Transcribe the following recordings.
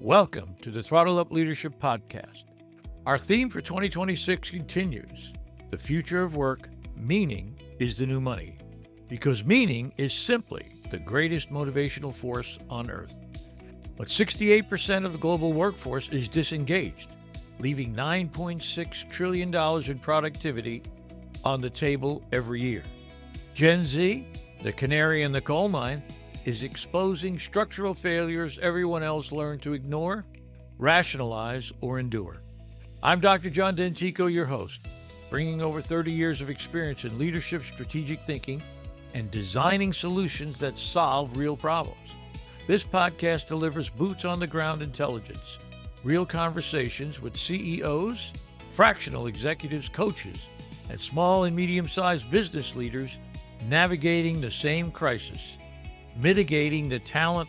Welcome to the Throttle Up Leadership Podcast. Our theme for 2026 continues. The future of work, meaning is the new money. Because meaning is simply the greatest motivational force on earth. But 68% of the global workforce is disengaged, leaving $9.6 trillion in productivity on the table every year. Gen Z, the canary in the coal mine, is exposing structural failures everyone else learned to ignore, rationalize, or endure. I'm Dr. John Dentico, your host, bringing over 30 years of experience in leadership, strategic thinking, and designing solutions that solve real problems. This podcast delivers boots-on-the-ground intelligence, real conversations with CEOs, fractional executives, coaches, and small and medium-sized business leaders navigating the same crisis, mitigating the talent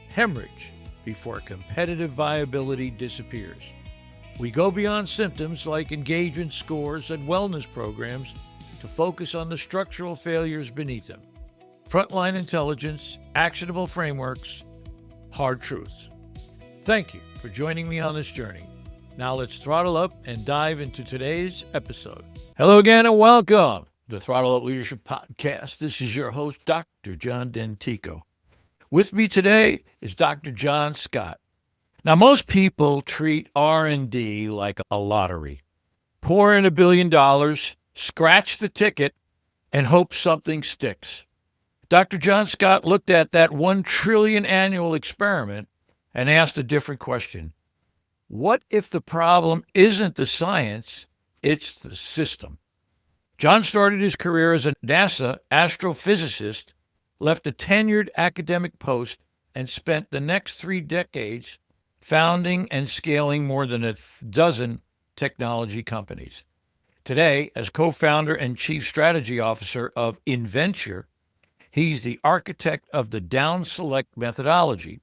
hemorrhage before competitive viability disappears. We go beyond symptoms like engagement scores and wellness programs to focus on the structural failures beneath them. Frontline intelligence, actionable frameworks, hard truths. Thank you for joining me on this journey. Now let's throttle up and dive into today's episode. Hello again and welcome. The Throttle Up Leadership Podcast. This is your host, Dr. John Dentico. With me today is Dr. John Scott. Now, most people treat R&D like a lottery. Pour in $1 billion, scratch the ticket, and hope something sticks. Dr. John Scott looked at that 1 trillion annual experiment and asked a different question. What if the problem isn't the science, it's the system? John started his career as a NASA astrophysicist, left a tenured academic post, and spent the next 3 decades founding and scaling more than a dozen technology companies. Today, as co-founder and chief strategy officer of Innventure, he's the architect of the down select methodology,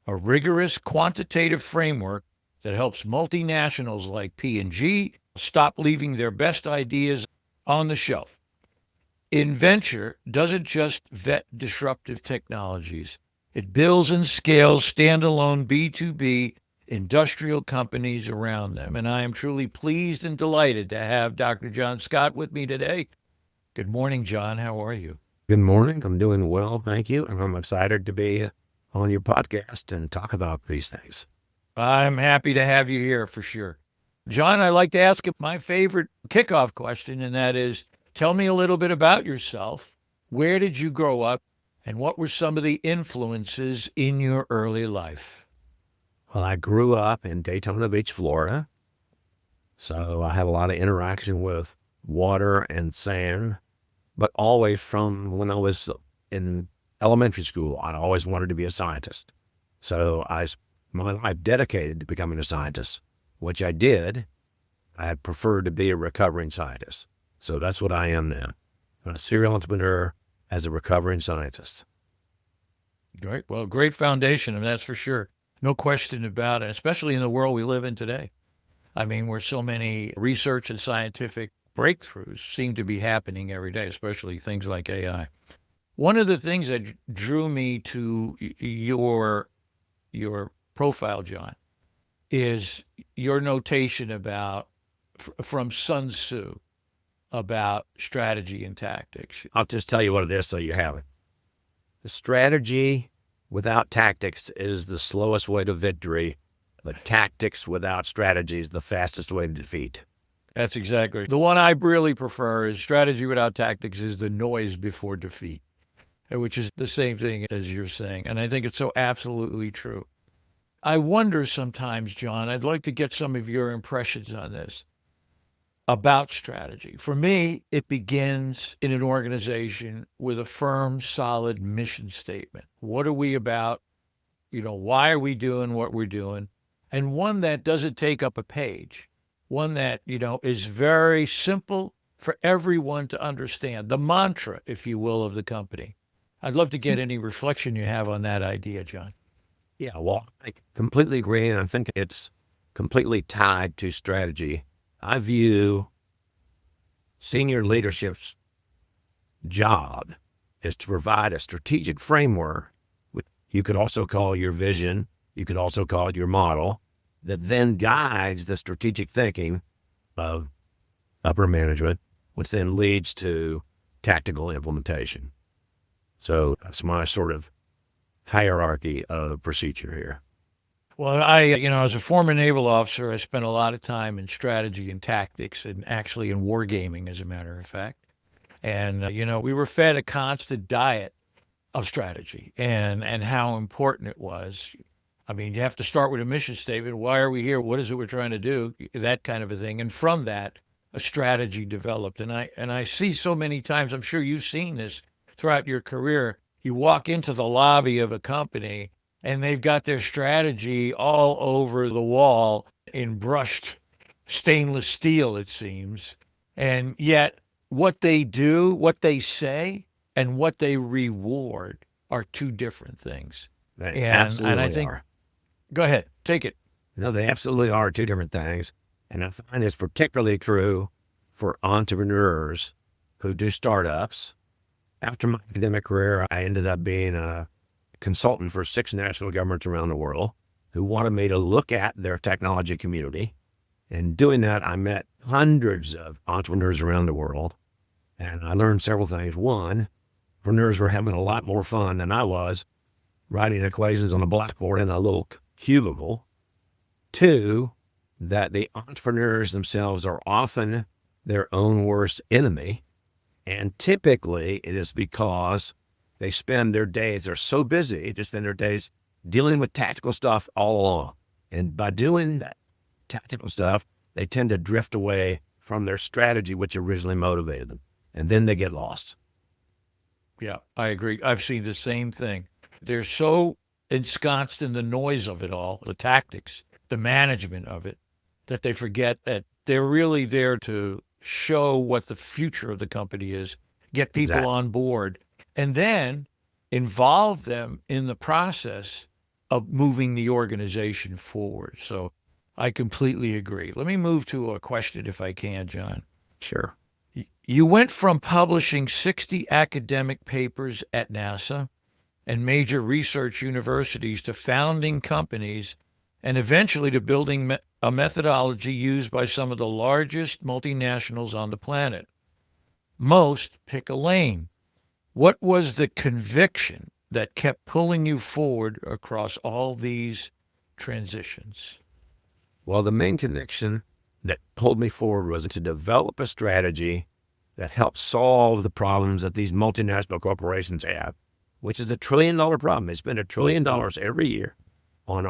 a rigorous quantitative framework that helps multinationals like P&G stop leaving their best ideas on the shelf. Innventure doesn't just vet disruptive technologies. It builds and scales standalone B2B industrial companies around them. And I am truly pleased and delighted to have Dr. John Scott with me today. Good morning, John. How are you? Good morning. I'm doing well, thank you. And I'm excited to be on your podcast and talk about these things. I'm happy to have you here for sure. John, I like to ask you my favorite kickoff question, and that is, tell me a little bit about yourself. Where did you grow up, and what were some of the influences in your early life? Well, I grew up in Daytona Beach, Florida, so I have a lot of interaction with water and sand, but always from when I was in elementary school, I always wanted to be a scientist. So my life dedicated to becoming a scientist, which I did. I had preferred to be a recovering scientist. So that's what I am now. I'm a serial entrepreneur as a recovering scientist. Great. Well, great foundation, and that's for sure. No question about it, especially in the world we live in today. I mean, where so many research and scientific breakthroughs seem to be happening every day, especially things like AI. One of the things that drew me to your profile, John, is your notation about, from Sun Tzu, about strategy and tactics. I'll just tell you what it is so you have it. The strategy without tactics is the slowest way to victory. The tactics without strategy is the fastest way to defeat. That's exactly. The one I really prefer is strategy without tactics is the noise before defeat, which is the same thing as you're saying. And I think it's so absolutely true. I wonder sometimes, John, I'd like to get some of your impressions on this, about strategy. For me, it begins in an organization with a firm, solid mission statement. What are we about? Why are we doing what we're doing? And one that doesn't take up a page, one that, is very simple for everyone to understand, the mantra, if you will, of the company. I'd love to get any reflection you have on that idea, John. Yeah, well, I completely agree, and I think it's completely tied to strategy. I view senior leadership's job is to provide a strategic framework, which you could also call your vision You could also call it your model that then guides the strategic thinking of upper management, which then leads to tactical implementation. So that's my sort of hierarchy of procedure here. Well, as a former naval officer, I spent a lot of time in strategy and tactics and actually in wargaming, as a matter of fact. And, we were fed a constant diet of strategy and how important it was. I mean, you have to start with a mission statement. Why are we here? What is it we're trying to do? That kind of a thing. And from that, a strategy developed. And I see so many times, I'm sure you've seen this throughout your career. You walk into the lobby of a company and they've got their strategy all over the wall in brushed stainless steel, it seems. And yet, what they do, what they say, and what they reward are two different things. They And I absolutely think, are. go ahead, take it. No, they absolutely are two different things. And I find it's particularly true for entrepreneurs who do startups. After my academic career, I ended up being a consultant for 6 national governments around the world who wanted me to look at their technology community. And doing that, I met hundreds of entrepreneurs around the world. And I learned several things. One, entrepreneurs were having a lot more fun than I was writing equations on a blackboard in a little cubicle. Two, that the entrepreneurs themselves are often their own worst enemy. And typically it is because they spend their days, they're so busy to spend their days dealing with tactical stuff all along. And by doing that tactical stuff, they tend to drift away from their strategy, which originally motivated them. And then they get lost. Yeah, I agree. I've seen the same thing. They're so ensconced in the noise of it all, the tactics, the management of it, that they forget that they're really there to show what the future of the company is, get people Exactly. on board, and then involve them in the process of moving the organization forward. So I completely agree. Let me move to a question, if I can, John. Sure. You went from publishing 60 academic papers at NASA and major research universities to founding companies and eventually to building a methodology used by some of the largest multinationals on the planet. Most pick a lane. What was the conviction that kept pulling you forward across all these transitions? Well, the main conviction that pulled me forward was to develop a strategy that helps solve the problems that these multinational corporations have, which is $1 trillion problem. They spend $1 trillion every year on,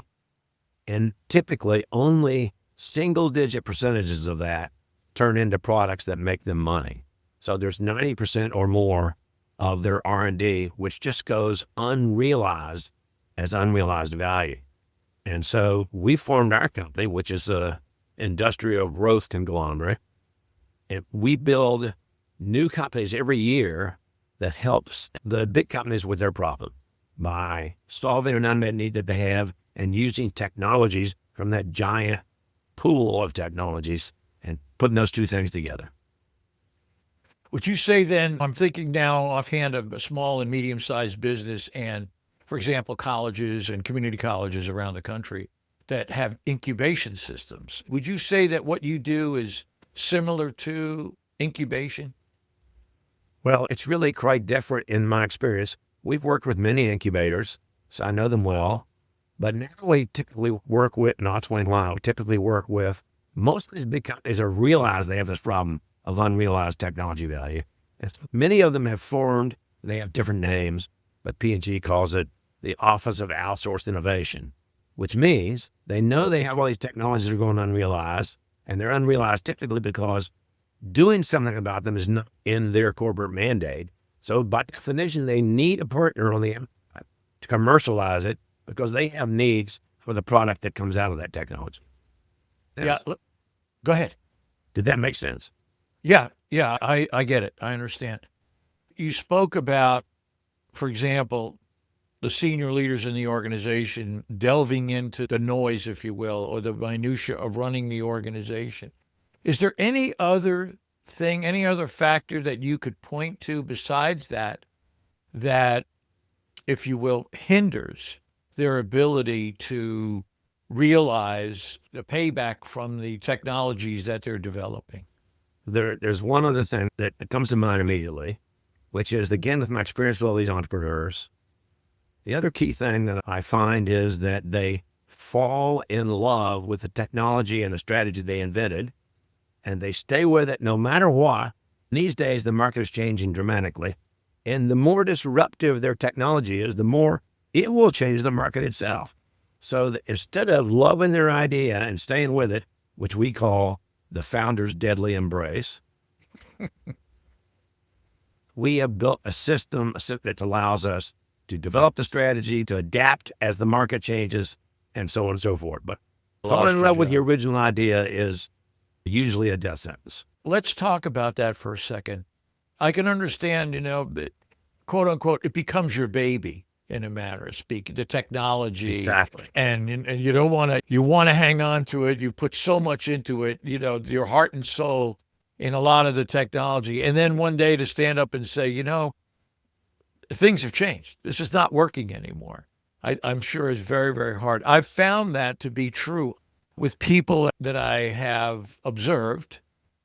and typically only single-digit percentages of that turn into products that make them money. So there's 90% or more of their R&D, which just goes unrealized as unrealized value. And so we formed our company, which is a industrial growth conglomerate. And we build new companies every year that helps the big companies with their problem by solving an unmet need that they have and using technologies from that giant pool of technologies and putting those two things together. Would you say then, I'm thinking now offhand of a small and medium sized business and, for example, colleges and community colleges around the country that have incubation systems. Would you say that what you do is similar to incubation? Well, it's really quite different in my experience. We've worked with many incubators, so I know them well. But now we typically work with, and I'll explain why, we typically work with most of these big companies that realize they have this problem of unrealized technology value. And many of them have formed, they have different names, but P&G calls it the Office of Outsourced Innovation, which means they know they have all these technologies that are going unrealized, and they're unrealized typically because doing something about them is not in their corporate mandate. So by definition, they need a partner on the outside to commercialize it because they have needs for the product that comes out of that technology. Yeah. Go ahead. Did that make sense? Yeah. Yeah. I get it. I understand. You spoke about, for example, the senior leaders in the organization delving into the noise, if you will, or the minutia of running the organization. Is there any other thing, any other factor that you could point to besides that, that, if you will, hinders their ability to realize the payback from the technologies that they're developing. There's one other thing that comes to mind immediately, which is, again, with my experience with all these entrepreneurs, the other key thing that I find is that they fall in love with the technology and the strategy they invented, and they stay with it no matter what. These days, the market is changing dramatically, and the more disruptive their technology is, the more it will change the market itself. So that instead of loving their idea and staying with it, which we call the founder's deadly embrace, we have built a system that allows us to develop the strategy, to adapt as the market changes, and so on and so forth. But falling in love with your original idea is usually a death sentence. Let's talk about that for a second. I can understand, that, quote unquote, it becomes your baby in a manner of speaking, the technology. Exactly. And you don't want to, you want to hang on to it. You put so much into it, your heart and soul in a lot of the technology. And then one day to stand up and say, things have changed. This is not working anymore. I'm sure is very, very hard. I've found that to be true with people that I have observed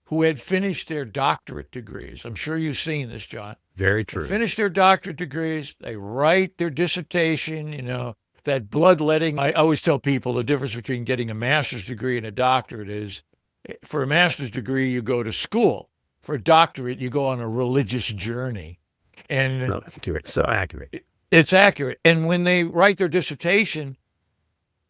who had finished their doctorate degrees. I'm sure you've seen this, John. Very true. They finish their doctorate degrees, they write their dissertation, that bloodletting. I always tell people the difference between getting a master's degree and a doctorate is, for a master's degree, you go to school. For a doctorate, you go on a religious journey. And no, that's accurate. So accurate. It's accurate. And when they write their dissertation,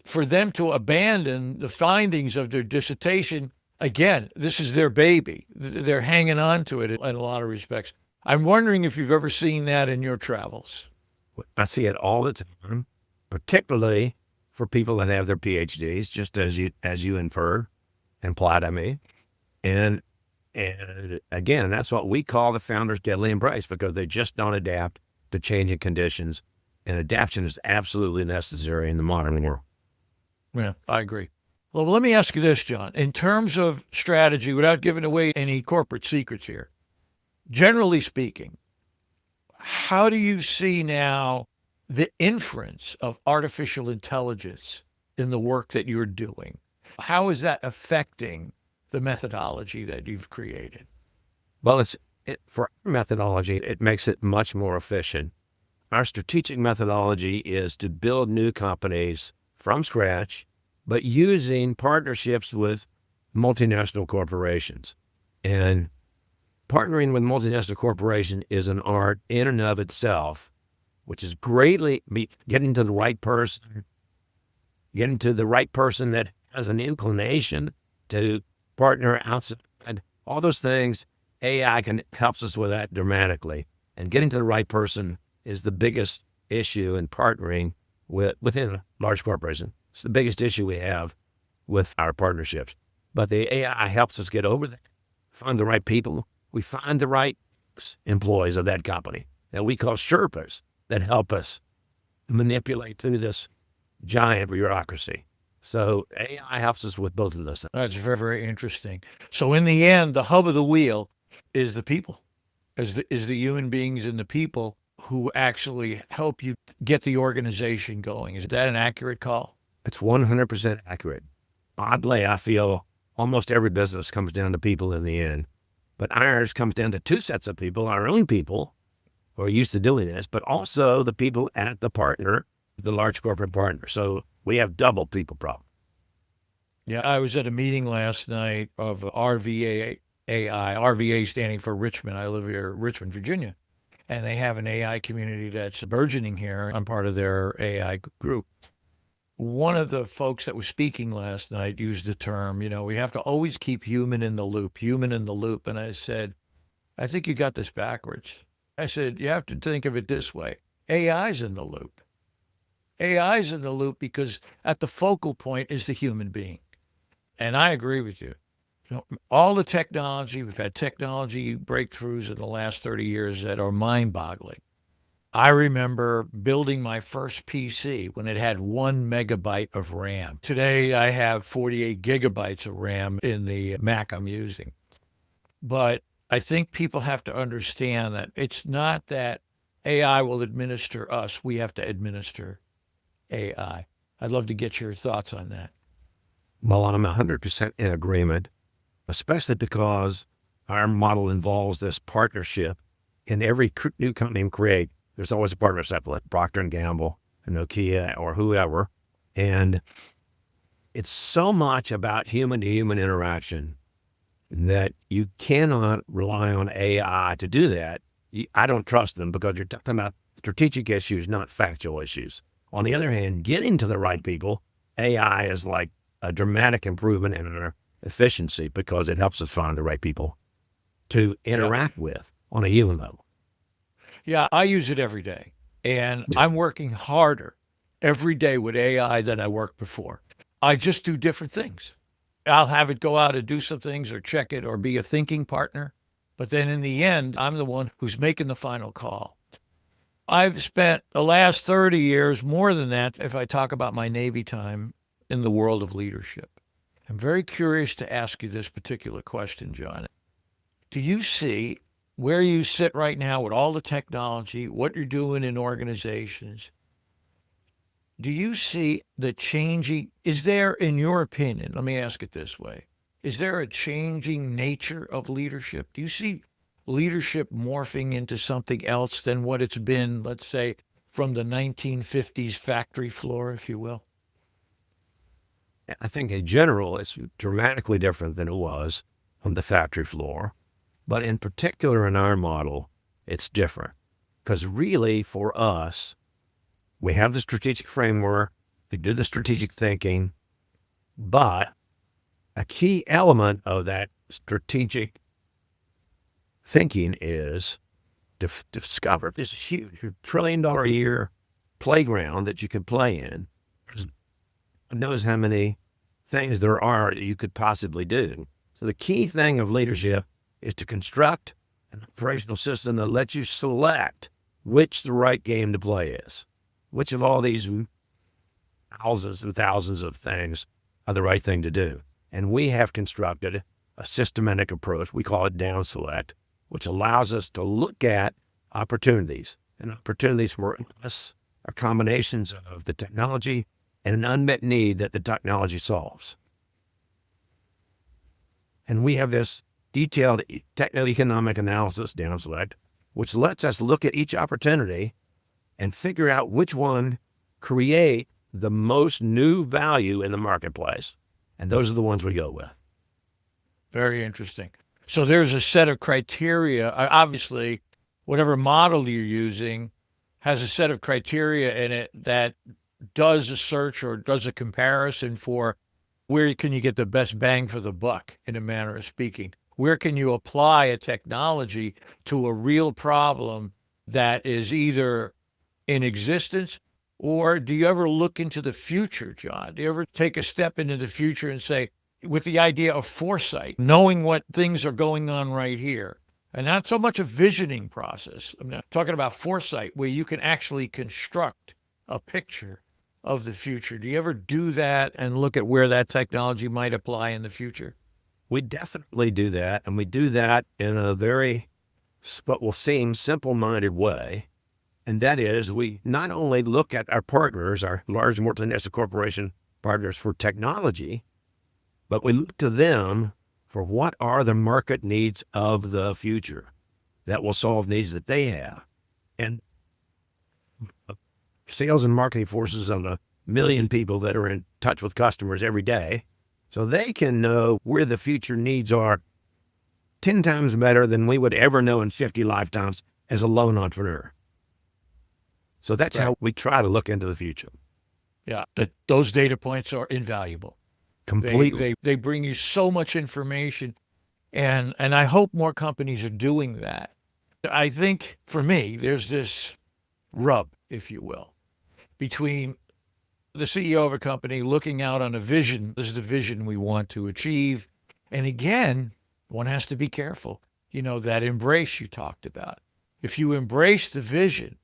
for them to abandon the findings of their dissertation, again, this is their baby. They're hanging on to it in a lot of respects. I'm wondering if you've ever seen that in your travels. I see it all the time, particularly for people that have their PhDs, just as you inferred, implied, I mean. And again, that's what we call the founder's deadly embrace, because they just don't adapt to changing conditions. And adaptation is absolutely necessary in the modern world. Yeah, I agree. Well, let me ask you this, John. In terms of strategy, without giving away any corporate secrets here, generally speaking, how do you see now the inference of artificial intelligence in the work that you're doing? How is that affecting the methodology that you've created? Well, for our methodology, it makes it much more efficient. Our strategic methodology is to build new companies from scratch, but using partnerships with multinational corporations. And partnering with multinational corporation is an art in and of itself, which is greatly getting to the right person, that has an inclination to partner outside. All those things, AI helps us with that dramatically. And getting to the right person is the biggest issue in partnering within a large corporation. It's the biggest issue we have with our partnerships. But the AI helps us get over that, find the right people. We find the right employees of that company that we call Sherpas, that help us manipulate through this giant bureaucracy. So AI helps us with both of those things. That's very, very interesting. So in the end, the hub of the wheel is the people, is the human beings and the people who actually help you get the organization going. Is that an accurate call? It's 100% accurate. Oddly, I feel almost every business comes down to people in the end. But ours comes down to two sets of people: our own people who are used to doing this, but also the people at the partner, the large corporate partner. So we have double people problem. Yeah, I was at a meeting last night of RVA AI, RVA standing for Richmond. I live here in Richmond, Virginia. And they have an AI community that's burgeoning here. I'm part of their AI group. One of the folks that was speaking last night used the term, we have to always keep human in the loop. And I said, I think you got this backwards. I said, you have to think of it this way. AI's in the loop. AI's in the loop because at the focal point is the human being. And I agree with you. All the technology, we've had technology breakthroughs in the last 30 years that are mind-boggling. I remember building my first PC when it had 1 megabyte of RAM. Today, I have 48 gigabytes of RAM in the Mac I'm using. But I think people have to understand that it's not that AI will administer us. We have to administer AI. I'd love to get your thoughts on that. Well, I'm 100% in agreement, especially because our model involves this partnership. In every new company we create, there's always a partnership like Procter & Gamble, Nokia, or whoever. And it's so much about human-to-human interaction that you cannot rely on AI to do that. I don't trust them because you're talking about strategic issues, not factual issues. On the other hand, getting to the right people, AI is like a dramatic improvement in our efficiency because it helps us find the right people to interact with on a human level. Yeah, I use it every day, and I'm working harder every day with AI than I worked before. I just do different things. I'll have it go out and do some things or check it or be a thinking partner. But then in the end, I'm the one who's making the final call. I've spent the last 30 years, more than that, if I talk about my Navy time, in the world of leadership. I'm very curious to ask you this particular question, John. Do you see where you sit right now with all the technology, what you're doing in organizations? Do you see the changing? Is there, in your opinion, let me ask it this way, is there a changing nature of leadership? Do you see leadership morphing into something else than what it's been, let's say, from the 1950s factory floor, if you will? I think in general, it's dramatically different than it was on the factory floor. But in particular, in our model, it's different. Because really, for us, we have the strategic framework, we do the strategic thinking, but a key element of that strategic thinking is to discover this huge $1 trillion a year playground that you can play in. Who knows how many things there are that you could possibly do. So the key thing of leadership is to construct an operational system that lets you select which the right game to play is. Which of all these thousands and thousands of things are the right thing to do. And we have constructed a systematic approach. We call it down select, which allows us to look at opportunities. And opportunities for us are combinations of the technology and an unmet need that the technology solves. And we have this detailed techno-economic analysis down select, which lets us look at each opportunity and figure out which one create the most new value in the marketplace. And those are the ones we go with. Very interesting. So there's a set of criteria. Obviously, whatever model you're using has a set of criteria in it that does a search or does a comparison for where can you get the best bang for the buck, in a manner of speaking. Where can you apply a technology to a real problem that is either in existence, or do you ever look into the future, John? Do you ever take a step into the future and say, with the idea of foresight, knowing what things are going on right here, and not so much a visioning process. I'm not talking about foresight, where you can actually construct a picture of the future. Do you ever do that and look at where that technology might apply in the future? We definitely do that, and we do that in a very, what will seem simple-minded way. And that is, we not only look at our partners, our large multinational corporation partners for technology, but we look to them for what are the market needs of the future that will solve needs that they have. And sales and marketing forces of 1 million people that are in touch with customers every day, so they can know where the future needs are 10 times better than we would ever know in 50 lifetimes as a lone entrepreneur. So that's how we try to look into the future. Yeah, those data points are invaluable. Completely. They bring you so much information, and I hope more companies are doing that. I think, for me, there's this rub, if you will, between the CEO of a company looking out on a vision. This is the vision we want to achieve. And again, one has to be careful. You know, that embrace you talked about. If you embrace the vision,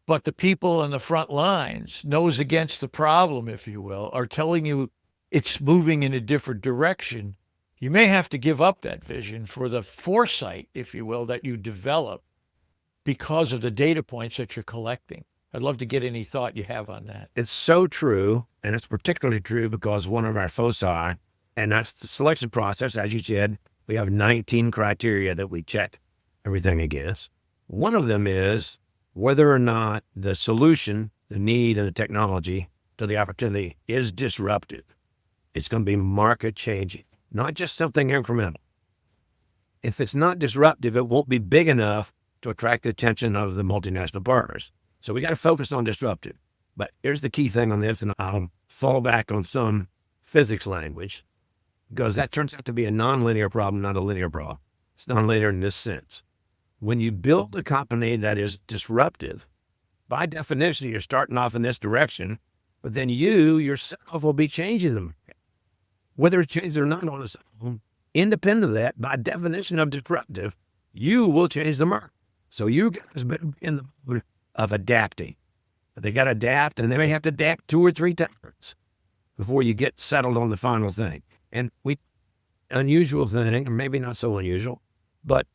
but the people on the front lines, nose against the problem, if you will, are telling you it's moving in a different direction, you may have to give up that vision for the foresight, if you will, that you develop because of the data points that you're collecting. I'd love to get any thought you have on that. It's so true, and it's particularly true because one of our foci, and that's the selection process, as you said, we have 19 criteria that we check everything against. One of them is whether or not the solution, the need, and the technology to the opportunity is disruptive. It's going to be market changing, not just something incremental. If it's not disruptive, it won't be big enough to attract the attention of the multinational partners. So we got to focus on disruptive. But here's the key thing on this, and I'll fall back on some physics language, because that turns out to be a nonlinear problem, not a linear problem. It's nonlinear in this sense. When you build a company that is disruptive, by definition, you're starting off in this direction, but then you yourself will be changing them. Whether it changes or not on its own, independent of that, by definition of disruptive, you will change the market. So you guys better be in the mode of adapting. They got to adapt, and they may have to adapt 2 or 3 times before you get settled on the final thing. And unusual thing, or maybe not so unusual, but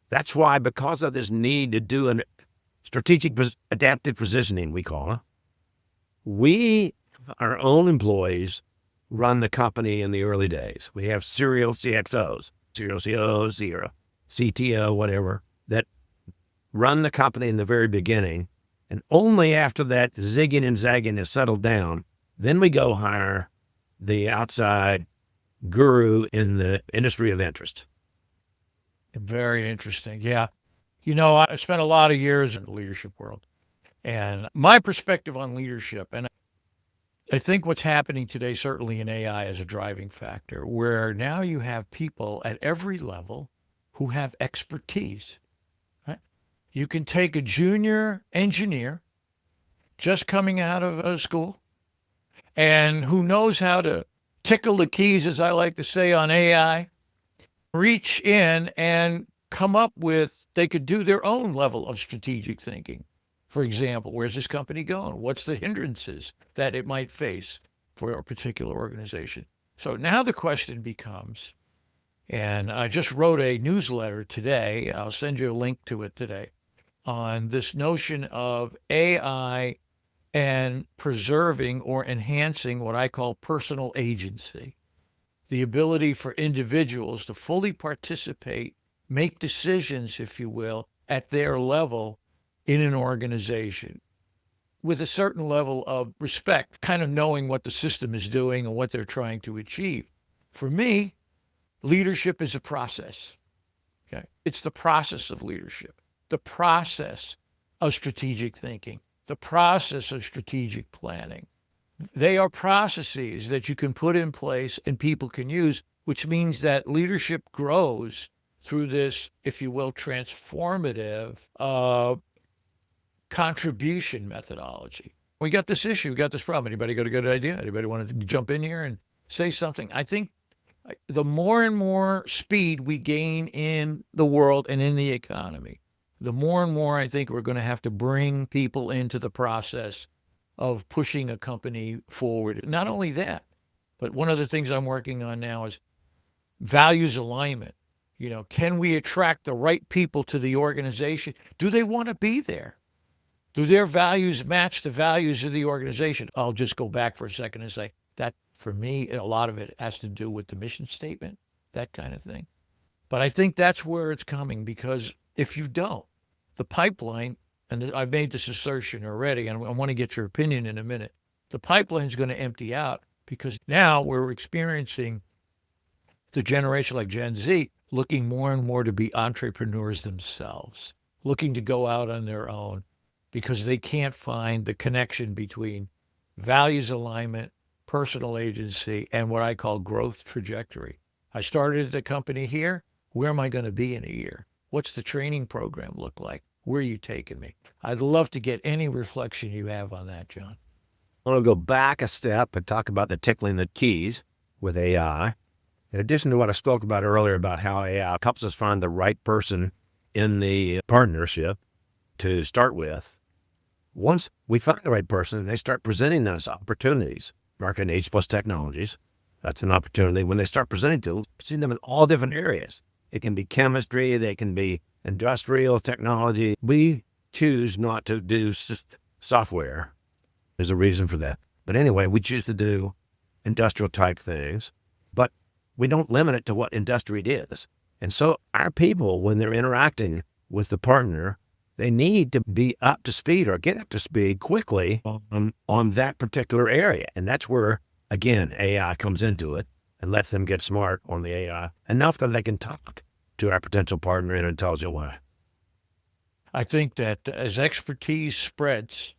that's why, because of this need to do a strategic adaptive positioning, we call it, we, our own employees, run the company in the early days. We have serial CXOs, serial COs, or CTO, whatever, that run the company in the very beginning. And only after that zigging and zagging has settled down, then we go hire the outside guru in the industry of interest. Very interesting. Yeah. I spent a lot of years in the leadership world, and my perspective on leadership, and I think what's happening today, certainly in AI, is a driving factor, where now you have people at every level who have expertise, right? You can take a junior engineer just coming out of school and who knows how to tickle the keys, as I like to say, on AI, reach in and come up with, they could do their own level of strategic thinking. For example, where's this company going? What's the hindrances that it might face for a particular organization? So now the question becomes, and I just wrote a newsletter today, I'll send you a link to it today, on this notion of AI and preserving or enhancing what I call personal agency, the ability for individuals to fully participate, make decisions, if you will, at their level in an organization with a certain level of respect, kind of knowing what the system is doing and what they're trying to achieve. For me, leadership is a process. Okay? It's the process of leadership, the process of strategic thinking, the process of strategic planning. They are processes that you can put in place and people can use, which means that leadership grows through this, if you will, transformative contribution methodology. We got this issue, we got this problem. Anybody got a good idea? Anybody want to jump in here and say something? I think the more and more speed we gain in the world and in the economy, the more and more I think we're going to have to bring people into the process of pushing a company forward. Not only that, but one of the things I'm working on now is values alignment. Can we attract the right people to the organization? Do they want to be there? Do their values match the values of the organization? I'll just go back for a second and say that, for me, a lot of it has to do with the mission statement, that kind of thing. But I think that's where it's coming, because if you don't, the pipeline, and I've made this assertion already, and I want to get your opinion in a minute, the pipeline is going to empty out, because now we're experiencing the generation like Gen Z looking more and more to be entrepreneurs themselves, looking to go out on their own, because they can't find the connection between values alignment, personal agency, and what I call growth trajectory. I started the company here. Where am I going to be in a year? What's the training program look like? Where are you taking me? I'd love to get any reflection you have on that, John. I want to go back a step and talk about the tickling the keys with AI. In addition to what I spoke about earlier about how AI helps us find the right person in the partnership to start with, once we find the right person, they start presenting us opportunities. Market needs plus technologies. That's an opportunity. When they start presenting to them, see them in all different areas. It can be chemistry. They can be industrial technology. We choose not to do software. There's a reason for that. But anyway, we choose to do industrial type things, but we don't limit it to what industry it is. And so our people, when they're interacting with the partner, they need to be up to speed or get up to speed quickly on that particular area. And that's where, again, AI comes into it and lets them get smart on the AI enough that they can talk to our potential partner in an intelligent way. I think that as expertise spreads,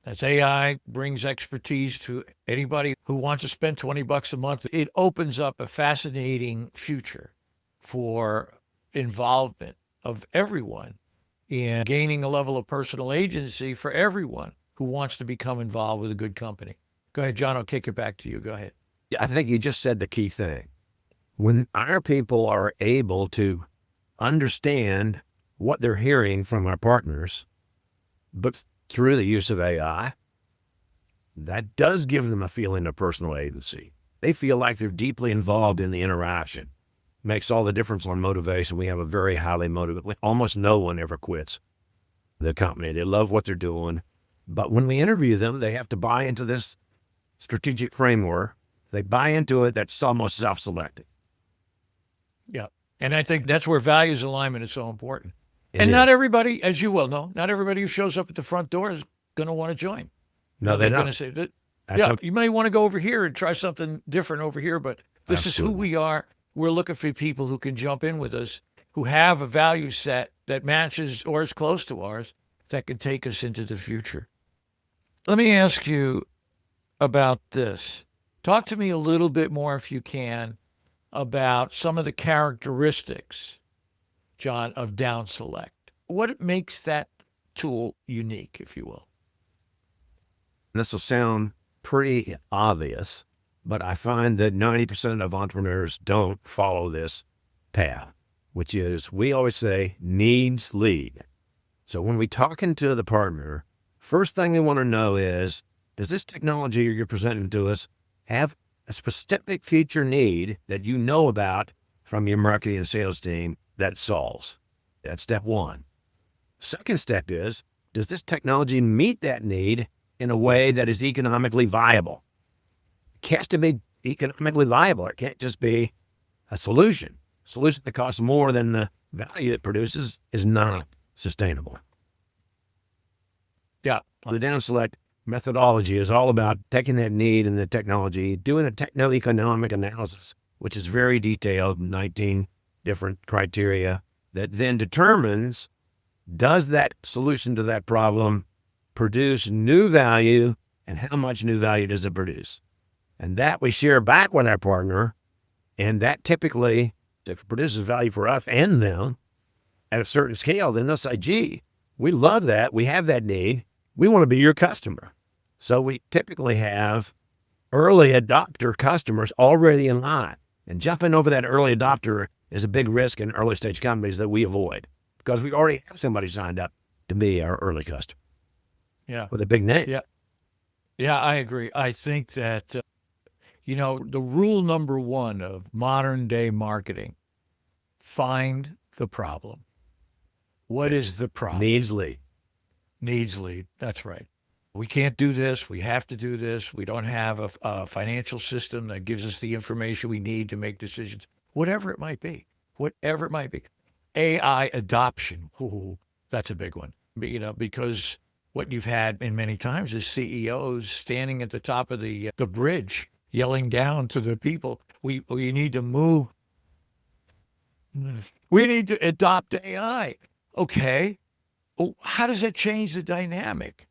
as AI brings expertise to anybody who wants to spend $20 a month, it opens up a fascinating future for involvement of everyone in gaining a level of personal agency for everyone who wants to become involved with a good company. Go ahead, John. I'll kick it back to you. Go ahead. Yeah, I think you just said the key thing. When our people are able to understand what they're hearing from our partners, but through the use of AI, that does give them a feeling of personal agency. They feel like they're deeply involved in the interaction. Makes all the difference on motivation. We have a very highly motivated, almost no one ever quits the company. They love what they're doing. But when we interview them, they have to buy into this strategic framework. They buy into it, that's almost self-selecting. Yeah. And I think that's where values alignment is so important. It not is. everybody, as you well know, not everybody who shows up at the front door is going to want to join. No, they're going not. to say that. You may want to go over here and try something different over here, but this is who we are. We're looking for people who can jump in with us, who have a value set that matches or is close to ours, that can take us into the future. Let me ask you about this. Talk to me a little bit more, if you can, about some of the characteristics, John, of down select. What makes that tool unique, if you will? This will sound pretty obvious, but I find that 90% of entrepreneurs don't follow this path, which is, we always say, needs lead. So when we talking to the partner, first thing we want to know is, does this technology you're presenting to us have a specific future need that you know about from your marketing and sales team that solves? That's step one. Second step is, does this technology meet that need in a way that is economically viable? It has to be economically viable. It can't just be a solution. A solution that costs more than the value it produces is not sustainable. Yeah. The down select methodology is all about taking that need and the technology, doing a techno-economic analysis, which is very detailed, 19 different criteria that then determines, does that solution to that problem produce new value, and how much new value does it produce? And that we share back with our partner, and that typically, if it produces value for us and them at a certain scale, then they'll say, gee, we love that, we have that need, we want to be your customer. So we typically have early adopter customers already in line, and jumping over that early adopter is a big risk in early stage companies that we avoid, because we already have somebody signed up to be our early customer. Yeah. With a big name. Yeah. Yeah, I agree. I think that, the rule number one of modern day marketing, find the problem. What is the problem? Needs lead. Needs lead. That's right. We can't do this. We have to do this. We don't have a financial system that gives us the information we need to make decisions, whatever it might be, whatever it might be. AI adoption. Ooh, that's a big one, because what you've had in many times is CEOs standing at the top of the bridge, yelling down to the people, we need to move. We need to adopt AI. Okay. Well, how does that change the dynamic?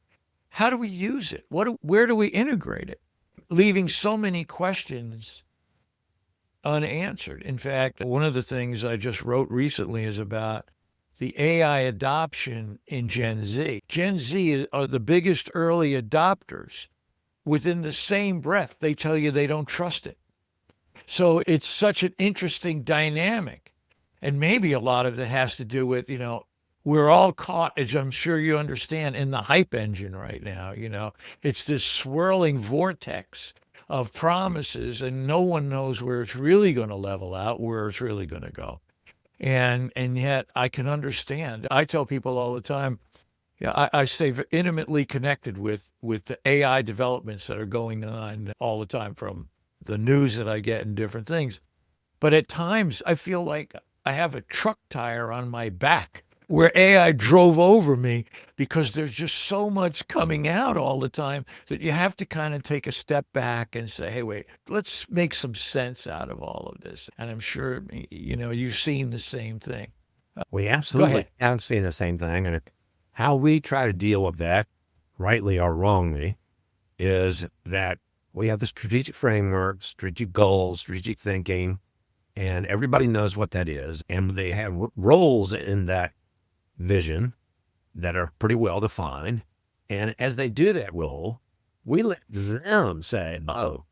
How do we use it? Where do we integrate it? Leaving so many questions unanswered. In fact, one of the things I just wrote recently is about the AI adoption in Gen Z. Gen Z are the biggest early adopters. Within the same breath, they tell you they don't trust it. So it's such an interesting dynamic. And maybe a lot of it has to do with, we're all caught, as I'm sure you understand, in the hype engine right now. It's this swirling vortex of promises, and no one knows where it's really going to level out, where it's really going to go. And yet I can understand. I tell people all the time, Yeah, I stay intimately connected with the AI developments that are going on all the time from the news that I get and different things. But at times I feel like I have a truck tire on my back where AI drove over me because there's just so much coming out all the time that you have to kind of take a step back and say, hey, wait, let's make some sense out of all of this. And I'm sure, you've seen the same thing. We Go absolutely ahead. have seen the same thing. And how we try to deal with that, rightly or wrongly, is that we have the strategic framework, strategic goals, strategic thinking, and everybody knows what that is. And they have roles in that vision that are pretty well defined. And as they do that role, we let them say, oh,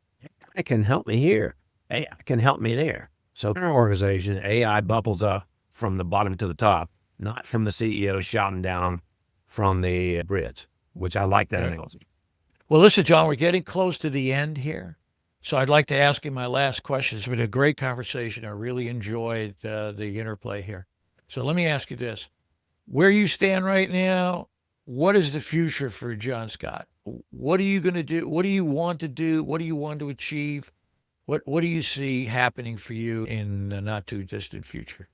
AI can help me here. AI can help me there. So in our organization, AI bubbles up from the bottom to the top, not from the CEO shouting down from the bridge, which I like that Yeah. analogy. Well, listen, John, we're getting close to the end here. So I'd like to ask you my last question. It's been a great conversation. I really enjoyed the interplay here. So let me ask you this. Where you stand right now, what is the future for John Scott? What are you going to do? What do you want to do? What do you want to achieve? What do you see happening for you in the not too distant future?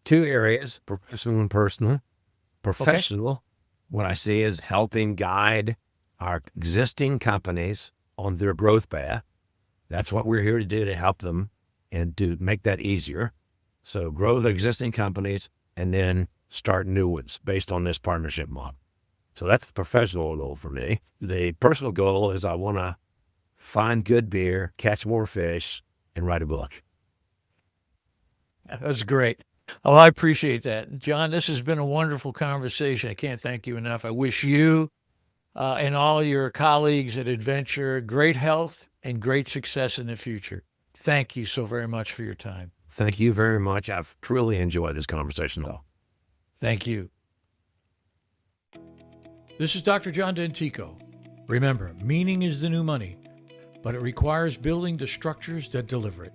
Two areas, professional and personal. Okay. Professional, what I see is helping guide our existing companies on their growth path. That's what we're here to do, to help them and to make that easier. So grow the existing companies and then start new ones based on this partnership model. So that's the professional goal for me. The personal goal is I want to find good beer, catch more fish, and write a book. That's great. Oh, I appreciate that. John, this has been a wonderful conversation. I can't thank you enough. I wish you and all your colleagues at Innventure great health and great success in the future. Thank you so very much for your time. Thank you very much. I've truly enjoyed this conversation, though. Thank you. This is Dr. John Dentico. Remember, meaning is the new money, but it requires building the structures that deliver it.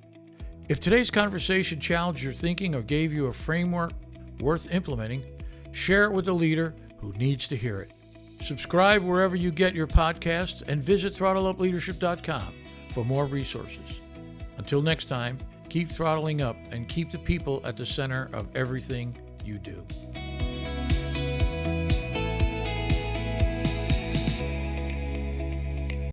If today's conversation challenged your thinking or gave you a framework worth implementing, share it with a leader who needs to hear it. Subscribe wherever you get your podcasts and visit throttleupleadership.com for more resources. Until next time, keep throttling up and keep the people at the center of everything you do.